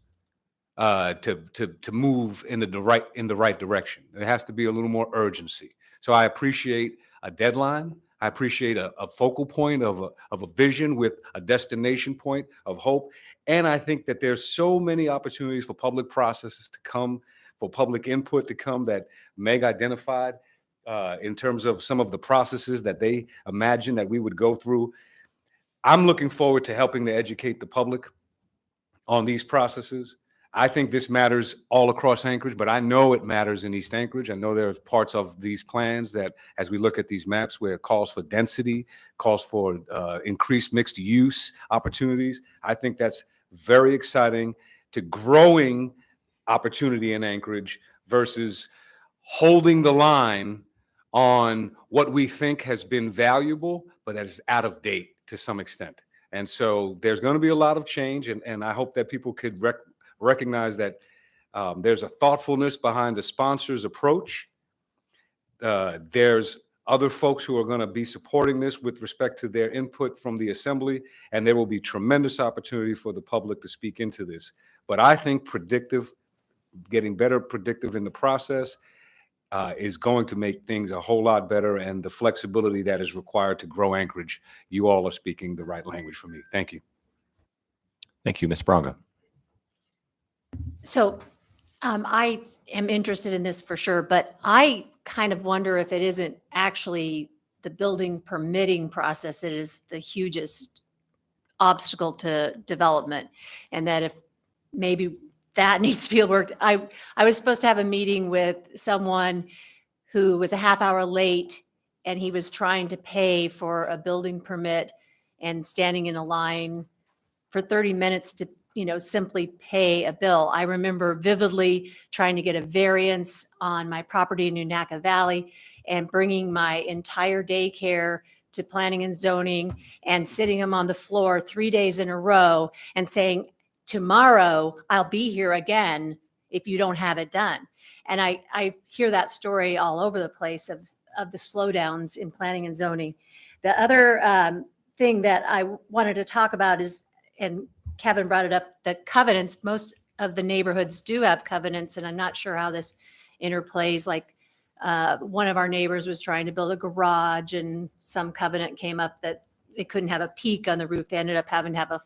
to move in the right direction. There has to be a little more urgency. So I appreciate a deadline. I appreciate a focal point of a vision with a destination point of hope. And I think that there's so many opportunities for public processes to come, for public input to come, that Meg identified in terms of some of the processes that they imagine that we would go through. I'm looking forward to helping to educate the public on these processes. I think this matters all across Anchorage, but I know it matters in East Anchorage. I know there are parts of these plans that, as we look at these maps, where it calls for density, calls for increased mixed use opportunities. I think that's very exciting to growing opportunity in Anchorage versus holding the line on what we think has been valuable, but that is out of date to some extent. And so there's going to be a lot of change, and I hope that people could recognize that there's a thoughtfulness behind the sponsor's approach. There's other folks who are going to be supporting this with respect to their input from the assembly, and there will be tremendous opportunity for the public to speak into this. But I think getting better predictive in the process is going to make things a whole lot better, and the flexibility that is required to grow Anchorage, you all are speaking the right language for me. Thank you. Thank you, Ms. Braga. So I am interested in this for sure, but I kind of wonder if it isn't actually the building permitting process that is the hugest obstacle to development, and that if maybe that needs to be worked. I was supposed to have a meeting with someone who was a half hour late, and he was trying to pay for a building permit and standing in a line for 30 minutes to, simply pay a bill. I remember vividly trying to get a variance on my property in Nunaka Valley and bringing my entire daycare to planning and zoning and sitting them on the floor 3 days in a row and saying, tomorrow I'll be here again if you don't have it done. And I hear that story all over the place of the slowdowns in planning and zoning. The other thing that I wanted to talk about is, and Kevin brought it up, the covenants. Most of the neighborhoods do have covenants, and I'm not sure how this interplays. Like one of our neighbors was trying to build a garage, and some covenant came up that they couldn't have a peak on the roof. They ended up having to have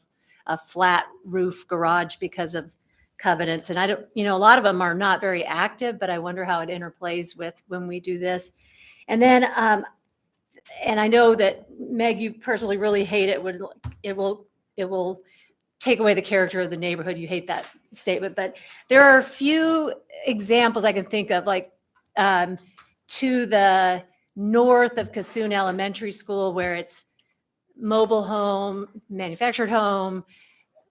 a flat roof garage because of covenants. And I don't, a lot of them are not very active, but I wonder how it interplays with when we do this. And then, and I know that Meg, you personally really hate it when it will take away the character of the neighborhood. You hate that statement, but there are a few examples I can think of, like to the north of Cassoon Elementary School, where it's mobile home, manufactured home,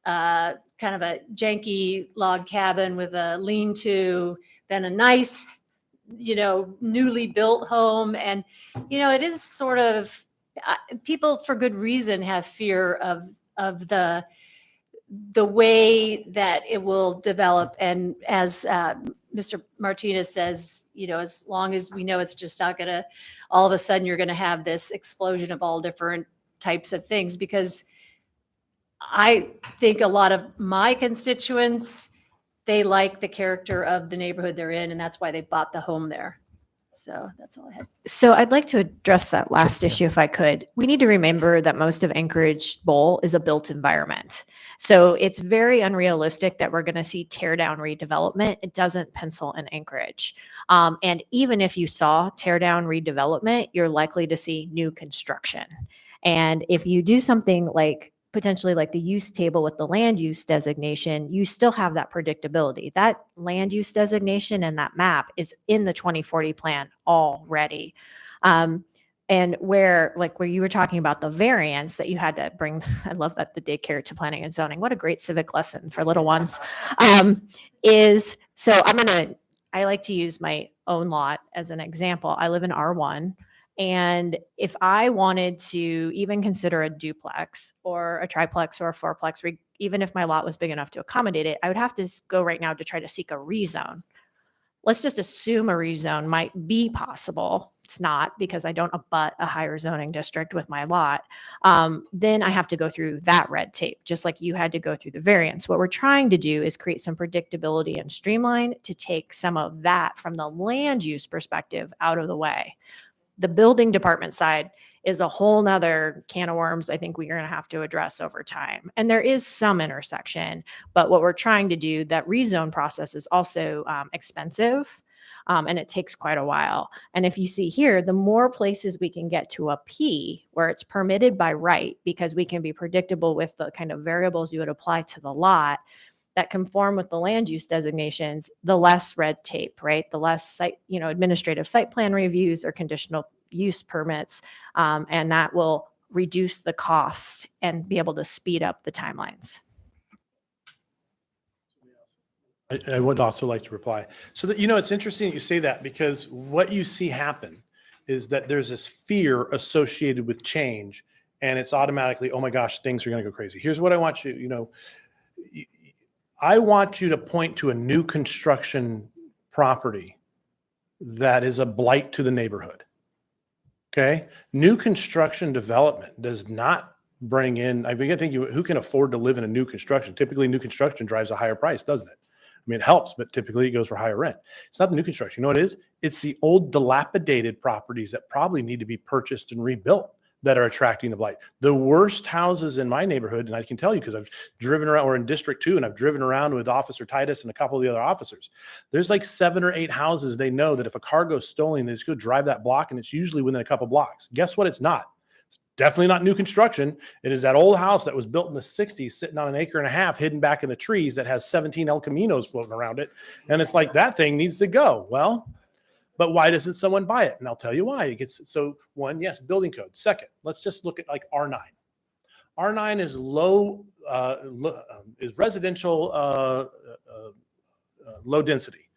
kind of a janky log cabin with a lean-to, then a nice, newly built home. And, it is sort of, people for good reason have fear of the way that it will develop. And as Mr. Martinez says, as long as we know it's just not going to, all of a sudden you're going to have this explosion of all different types of things, because I think a lot of my constituents, they like the character of the neighborhood they're in, and that's why they bought the home there. So that's all I had. So I'd like to address that last issue if I could. We need to remember that most of Anchorage Bowl is a built environment. So it's very unrealistic that we're going to see tear down redevelopment. It doesn't pencil in Anchorage. And even if you saw tear down redevelopment, you're likely to see new construction. And if you do something like potentially like the use table with the land use designation, you still have that predictability. That land use designation and that map is in the 2040 plan already. And where you were talking about the variance that you had to bring, I love that, the daycare to planning and zoning. What a great civic lesson for little ones. I like to use my own lot as an example. I live in R1. And if I wanted to even consider a duplex or a triplex or a fourplex, even if my lot was big enough to accommodate it, I would have to go right now to try to seek a rezone. Let's just assume a rezone might be possible. It's not, because I don't abut a higher zoning district with my lot. Then I have to go through that red tape, just like you had to go through the variance. What we're trying to do is create some predictability and streamline to take some of that from the land use perspective out of the way. The building department side is a whole nother can of worms I think we're going to have to address over time. And there is some intersection, but what we're trying to do, that rezone process is also expensive, and it takes quite a while. And if you see here, the more places we can get to a P where it's permitted by right, because we can be predictable with the kind of variables you would apply to the lot that conform with the land use designations, the less red tape, right? The less administrative site plan reviews or conditional use permits, and that will reduce the costs and be able to speed up the timelines. I would also like to reply. So that, it's interesting that you say that, because what you see happen is that there's this fear associated with change, and it's automatically, oh my gosh, things are going to go crazy. Here's what I want you, I want you to point to a new construction property that is a blight to the neighborhood. Okay. New construction development does not bring in, I think who can afford to live in a new construction? Typically new construction drives a higher price, doesn't it? I mean, it helps, but typically it goes for higher rent. It's not the new construction. You know what it is? It's the old dilapidated properties that probably need to be purchased and rebuilt that are attracting the blight. The worst houses in my neighborhood, and I can tell you because I've driven around, we're in District 2, and I've driven around with Officer Titus and a couple of the other officers. There's like 7 or 8 houses they know that if a car goes stolen, they just go drive that block, and it's usually within a couple blocks. Guess what? It's not. It's definitely not new construction. It is that old house that was built in the 60s, sitting on an acre and a half, hidden back in the trees, that has 17 El Caminos floating around it. And it's like, that thing needs to go. Well, but why doesn't someone buy it? And I'll tell you why. It gets, so one, yes, building code. Second, let's just look at like R9. R9 is is residential, low density.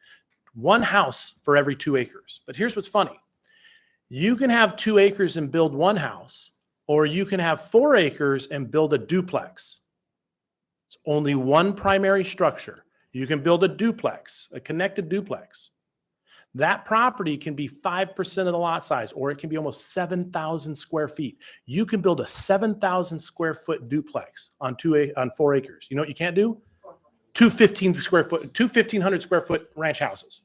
1 house for every 2 acres. But here's what's funny. You can have 2 acres and build 1 house, or you can have 4 acres and build a duplex. It's only 1 primary structure. You can build a duplex, a connected duplex. That property can be 5% of the lot size, or it can be almost 7,000 square feet. You can build a 7,000 square foot duplex on 4 acres. You know what you can't do? 2 1,500 square foot ranch houses.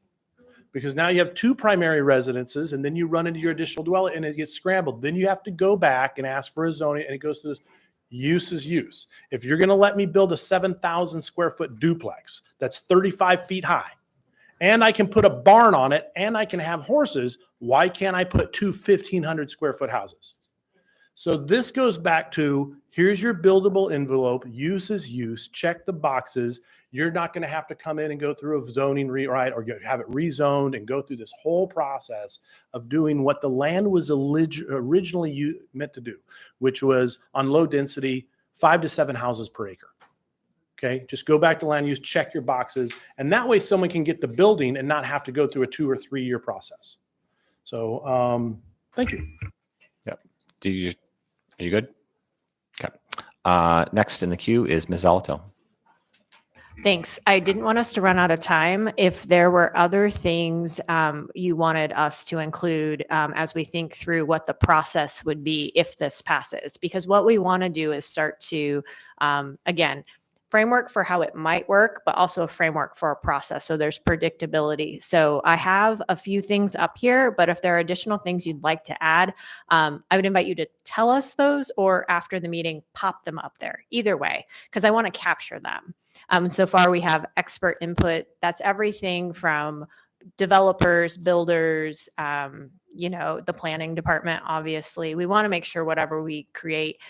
Because now you have 2 primary residences, and then you run into your additional dwelling, and it gets scrambled. Then you have to go back and ask for a zoning, and it goes through this. Use is use. If you're going to let me build a 7,000 square foot duplex that's 35 feet high, and I can put a barn on it, and I can have horses, why can't I put two 1,500 square foot houses? So this goes back to, here's your buildable envelope, use is use, check the boxes. You're not going to have to come in and go through a zoning rewrite or have it rezoned and go through this whole process of doing what the land was originally meant to do, which was on low density, 5 to 7 houses per acre. Okay, just go back to land use, check your boxes, and that way someone can get the building and not have to go through a 2 or 3 year process. So, thank you. Yep. Are you good? Okay. Next in the queue is Ms. Zalato. Thanks. I didn't want us to run out of time. If there were other things you wanted us to include as we think through what the process would be if this passes, because what we want to do is start to, again, framework for how it might work, but also a framework for a process. So there's predictability. So I have a few things up here, but if there are additional things you'd like to add, I would invite you to tell us those, or after the meeting, pop them up there. Either way, because I want to capture them. So far we have expert input. That's everything from developers, builders, the planning department. Obviously, we want to make sure whatever we create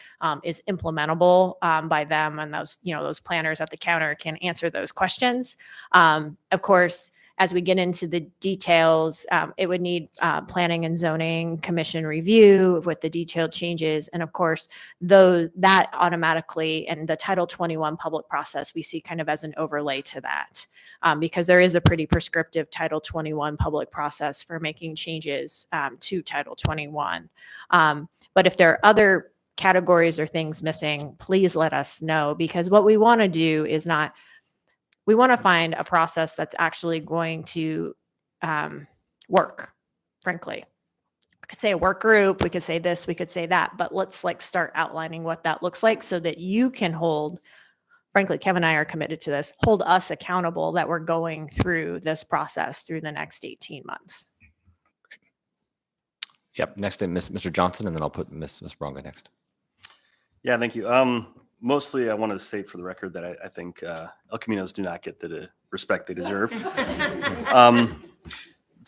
is implementable by them, and those planners at the counter can answer those questions. Of course, as we get into the details, it would need planning and zoning commission review with the detailed changes, and of course, that automatically, and the Title 21 public process we see kind of as an overlay to that. Because there is a pretty prescriptive Title 21 public process for making changes to Title 21. But if there are other categories or things missing, please let us know, because what we want to do is we want to find a process that's actually going to work, frankly. We could say a work group, we could say this, we could say that, but let's start outlining what that looks like so that you can frankly, Kevin and I are committed to this, hold us accountable that we're going through this process through the next 18 months. Yep. Next, Mr. Johnson, and then I'll put Ms. Bronga next. Yeah, thank you. Mostly, I wanted to state for the record that I think El Caminos do not get the respect they deserve.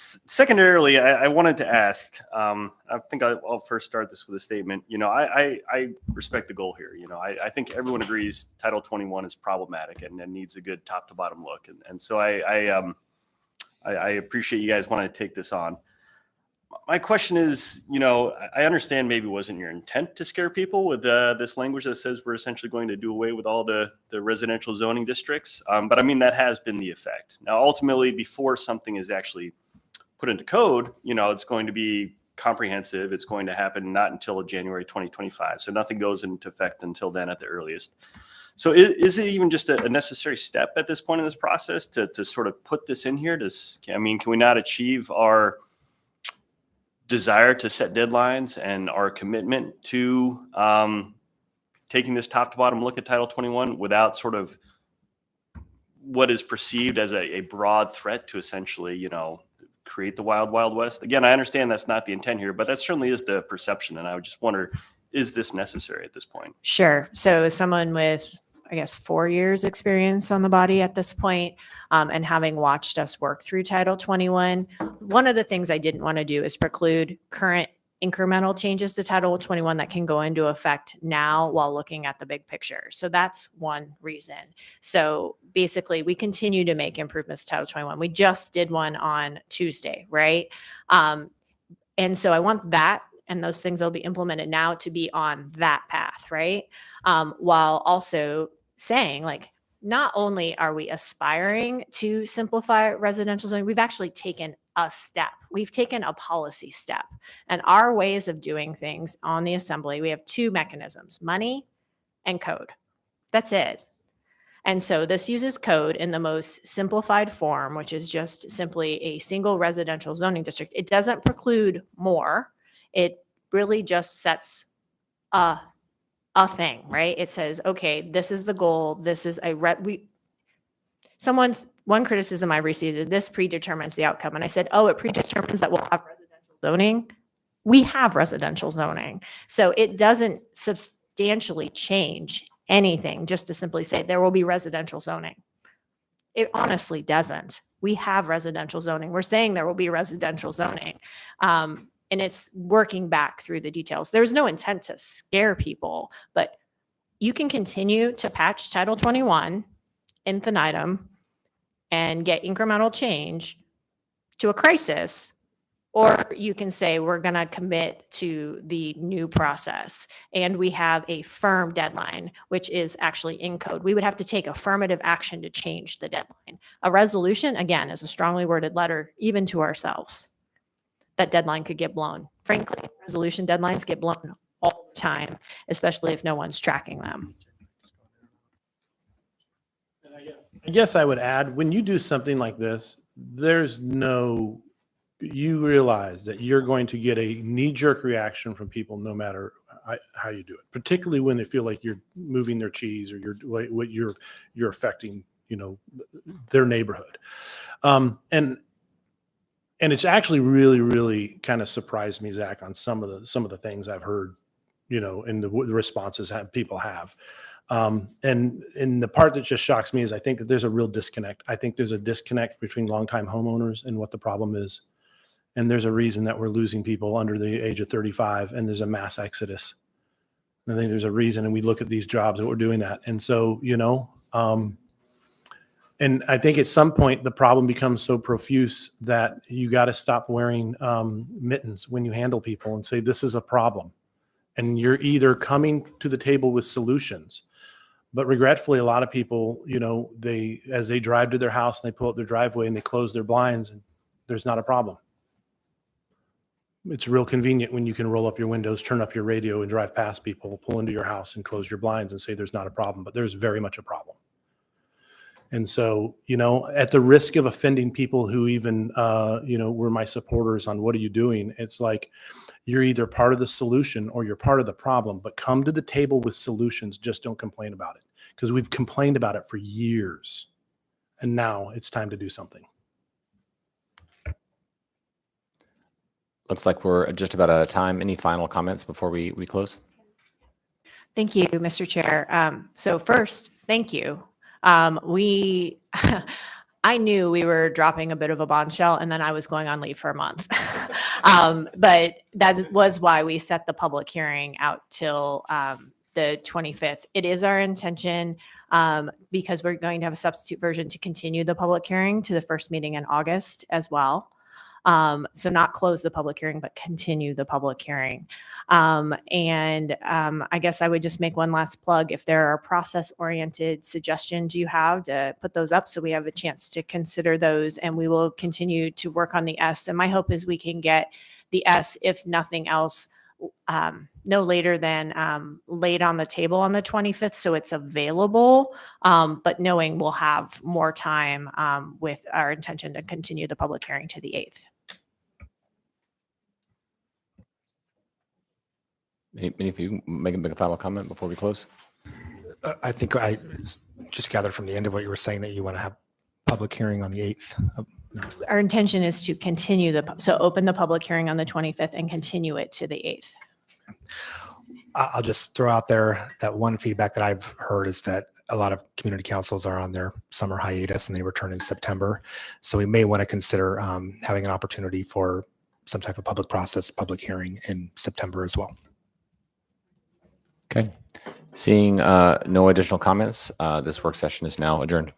Secondarily, I wanted to ask, I think I'll first start this with a statement. I respect the goal here. I think everyone agrees Title 21 is problematic and needs a good top to bottom look. And so I appreciate you guys wanting to take this on. My question is, I understand maybe it wasn't your intent to scare people with this language that says we're essentially going to do away with all the residential zoning districts. But I mean, that has been the effect. Now, ultimately, before something is actually put into code, it's going to be comprehensive. It's going to happen not until January 2025. So nothing goes into effect until then at the earliest. So is it even just a necessary step at this point in this process to sort of put this in here? Can we not achieve our desire to set deadlines and our commitment to taking this top to bottom look at Title 21 without sort of what is perceived as a broad threat to essentially, create the wild, wild west? Again, I understand that's not the intent here, but that certainly is the perception. And I would just wonder, is this necessary at this point? Sure. So as someone with, 4 years experience on the body at this point, and having watched us work through Title 21, one of the things I didn't want to do is preclude current incremental changes to Title 21 that can go into effect now while looking at the big picture. So that's one reason. So basically, we continue to make improvements to Title 21. We just did one on Tuesday, right? And so I want that and those things that will be implemented now to be on that path, right? While also saying, not only are we aspiring to simplify residential zoning, we've actually taken a step. We've taken a policy step. And our ways of doing things on the assembly, we have two mechanisms, money and code. That's it. And so this uses code in the most simplified form, which is just simply a single residential zoning district. It doesn't preclude more. It really just sets a thing, right? It says, okay, this is the goal. This is one criticism I received is this predetermines the outcome. And I said, it predetermines that we'll have residential zoning. We have residential zoning. So it doesn't substantially change anything just to simply say there will be residential zoning. It honestly doesn't. We have residential zoning. We're saying there will be residential zoning. And it's working back through the details. There's no intent to scare people, but you can continue to patch Title 21 infinitum and get incremental change to a crisis, or you can say we're going to commit to the new process and we have a firm deadline, which is actually in code. We would have to take affirmative action to change the deadline. A resolution, again, is a strongly worded letter, even to ourselves. That deadline could get blown. Frankly, resolution deadlines get blown all the time, especially if no one's tracking them. I guess I would add, when you do something like this, you realize that you're going to get a knee-jerk reaction from people no matter how you do it, particularly when they feel like you're moving their cheese or you're affecting, their neighborhood. And it's actually really, really kind of surprised me, Zach, on some of the things I've heard, in the responses people have. And the part that just shocks me is I think that there's a real disconnect. I think there's a disconnect between longtime homeowners and what the problem is. And there's a reason that we're losing people under the age of 35 and there's a mass exodus. I think there's a reason, and we look at these jobs and we're doing that. And so, and I think at some point the problem becomes so profuse that you got to stop wearing mittens when you handle people and say, this is a problem. And you're either coming to the table with solutions, but regretfully, a lot of people, as they drive to their house and they pull up their driveway and they close their blinds, and there's not a problem. It's real convenient when you can roll up your windows, turn up your radio and drive past people, pull into your house and close your blinds and say there's not a problem, but there's very much a problem. And so, at the risk of offending people who even, were my supporters on what are you doing? It's like, you're either part of the solution or you're part of the problem, but come to the table with solutions. Just don't complain about it, because we've complained about it for years. And now it's time to do something. Looks like we're just about out of time. Any final comments before we close? Thank you, Mr. Chair. So first, thank you. I knew we were dropping a bit of a bombshell, and then I was going on leave for a month. But that was why we set the public hearing out till the 25th. It is our intention, because we're going to have a substitute version, to continue the public hearing to the first meeting in August as well. So not close the public hearing, but continue the public hearing. I guess I would just make one last plug. If there are process-oriented suggestions you have, to put those up so we have a chance to consider those, and we will continue to work on the S. And my hope is we can get the S, if nothing else, no later than laid on the table on the 25th, so it's available, but knowing we'll have more time, with our intention to continue the public hearing to the 8th. Any of you make a final comment before we close? I think I just gathered from the end of what you were saying that you want to have public hearing on the 8th. Our intention is to continue open the public hearing on the 25th and continue it to the 8th. I'll just throw out there that one feedback that I've heard is that a lot of community councils are on their summer hiatus and they return in September. So we may want to consider having an opportunity for some type of public hearing in September as well. Okay. Seeing no additional comments, this work session is now adjourned.